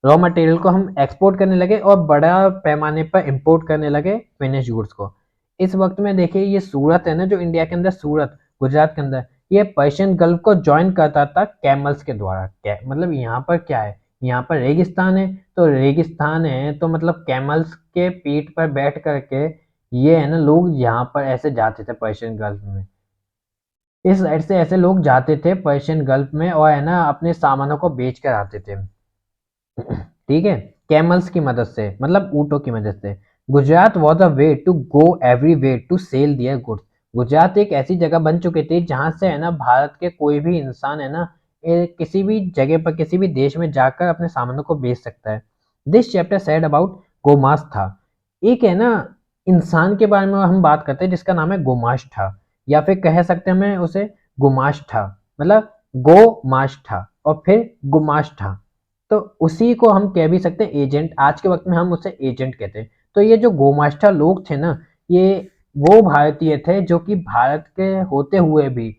रॉ मटेरियल को हम एक्सपोर्ट करने लगे और बड़ा पैमाने पर इंपोर्ट करने लगे फिनिश गुड्स को। इस वक्त में देखिए ये सूरत है ना, जो इंडिया के अंदर सूरत गुजरात के अंदर, ये पर्शियन गल्फ को ज्वाइन करता था कैमल्स के द्वारा। मतलब यहाँ पर क्या है, यहाँ पर रेगिस्तान है, तो रेगिस्तान है तो मतलब कैमल्स के पीठ पर बैठ करके ये है ना लोग यहाँ पर ऐसे जाते थे पर्शियन गल्फ में। इस साइड से ऐसे लोग जाते थे पर्शियन गल्फ में और है ना अपने सामानों को बेच कर आते थे। ठीक है। कैमल्स की मदद से, मतलब ऊँटों की मदद से। Gujarat was a way to go every way to sell their goods. Gujarat एक ऐसी जगह बन चुकी थी जहां से है ना भारत के कोई भी इंसान है ना किसी भी जगह पर किसी भी देश में जाकर अपने सामानों को बेच सकता है। This chapter said about gomastha. एक है ना इंसान के बारे में हम बात करते हैं जिसका नाम है गोमास्ता, या फिर कह सकते हैं हमें उसे गुमास्ता, मतलब गो मास्ता और फिर गुमास्ता। तो उसी को हम कह भी सकते हैं एजेंट, आज के वक्त में हम उसे एजेंट कहते हैं। तो ये जो गोमास्ता लोग थे ना, ये वो भारतीय थे जो कि भारत के होते हुए भी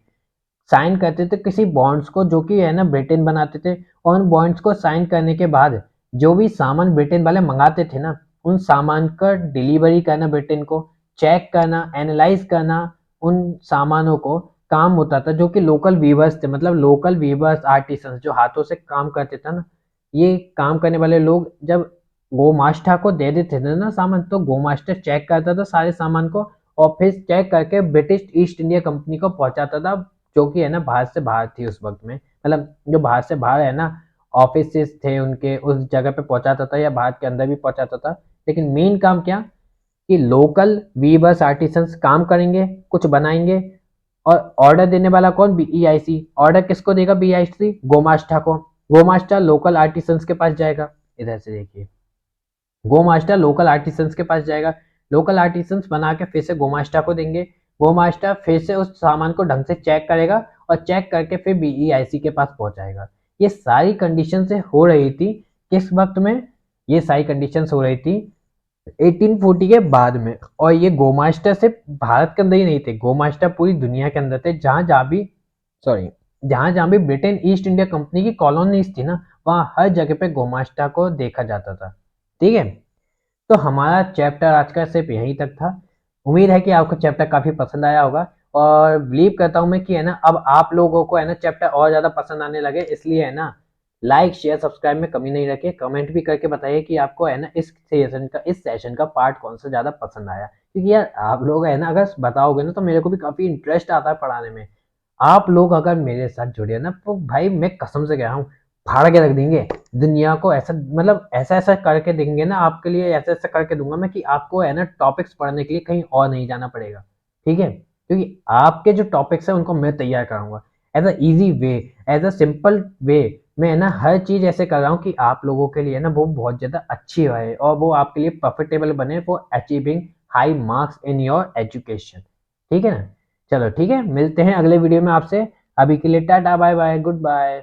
साइन करते थे किसी बॉन्ड्स को, जो कि है ना ब्रिटेन बनाते थे। और उन बॉन्ड्स को साइन करने के बाद जो भी सामान ब्रिटेन वाले मंगाते थे ना, उन सामान का डिलीवरी करना ब्रिटेन को, चेक करना, एनालाइज करना उन सामानों को काम होता था। जो कि लोकल वीवर्स थे, मतलब लोकल वीवर्स आर्टिसन जो हाथों से काम करते थे ना, ये काम करने वाले लोग जब गोमास्ता को दे देते थे ना सामान, तो गोमास्ता चेक करता था सारे सामान को और फिर चेक करके ब्रिटिश ईस्ट इंडिया कंपनी को पहुंचाता था, जो कि है ना भारत से बाहर थी उस वक्त में, मतलब जो भारत से बाहर है ना। ऑफिसेस थे उनके उस जगह पे पहुंचाता था या भारत के अंदर भी पहुंचाता था, लेकिन मेन काम क्या कि लोकल वीवर्स आर्टिसंस काम करेंगे, कुछ बनाएंगे, और ऑर्डर देने वाला कौन, बीईआईसी। ऑर्डर किसको देगा, बीईआईसी गोमास्टा को। गोमास्टा लोकल आर्टिसंस के पास जाएगा, इधर से देखिए, गोमास्टर लोकल आर्टिसंस के पास जाएगा, लोकल आर्टिसंस बना के फिर से गोमास्टा को देंगे, गोमास्टा फिर से उस सामान को ढंग से चेक करेगा और चेक करके फिर बीईआईसी के पास पहुंचाएगा। ये सारी कंडीशन से हो रही थी किस वक्त में, ये सारी कंडीशंस हो रही थी 1840 के बाद में। और ये गोमास्टर सिर्फ भारत के अंदर ही नहीं थे, गोमास्टर पूरी दुनिया के अंदर थे, जहां जहां भी सॉरी जहां जहां भी ब्रिटेन ईस्ट इंडिया कंपनी की कॉलोनीज थी ना, वहां हर जगह पे गोमास्टा को देखा जाता था। ठीक है, तो हमारा चैप्टर आज का सिर्फ यहीं तक था। उम्मीद है कि आपको चैप्टर काफी पसंद आया होगा, और बिलीव करता हूं मैं कि है ना अब आप लोगों को है ना चैप्टर और ज्यादा पसंद आने लगे, इसलिए है ना लाइक शेयर सब्सक्राइब में कमी नहीं रखे, कमेंट भी करके बताइए कि आपको है ना इस सेशन का पार्ट कौन सा ज्यादा पसंद आया, क्योंकि यार आप लोग है ना अगर बताओगे ना तो मेरे को भी काफी इंटरेस्ट आता है पढ़ाने में। आप लोग अगर मेरे साथ जुड़े ना तो भाई मैं कसम से कह रहा हूँ फाड़ के रख देंगे दुनिया को, ऐसा मतलब ऐसा ऐसा करके देंगे ना आपके लिए, ऐसा ऐसा करके दूंगा मैं कि आपको है ना टॉपिक्स पढ़ने के लिए कहीं और नहीं जाना पड़ेगा। ठीक है, क्योंकि आपके जो टॉपिक्स है उनको मैं तैयार कराऊंगा as a easy way, as a simple way. मैं है ना हर चीज ऐसे कर रहा हूँ कि आप लोगों के लिए ना वो बहुत ज्यादा अच्छी रहे और वो आपके लिए प्रॉफिटेबल बने for achieving high marks in your education. ठीक है ना, चलो ठीक है, मिलते हैं अगले वीडियो में आपसे। अभी के लिए टाटा बाय बाय गुड बाय।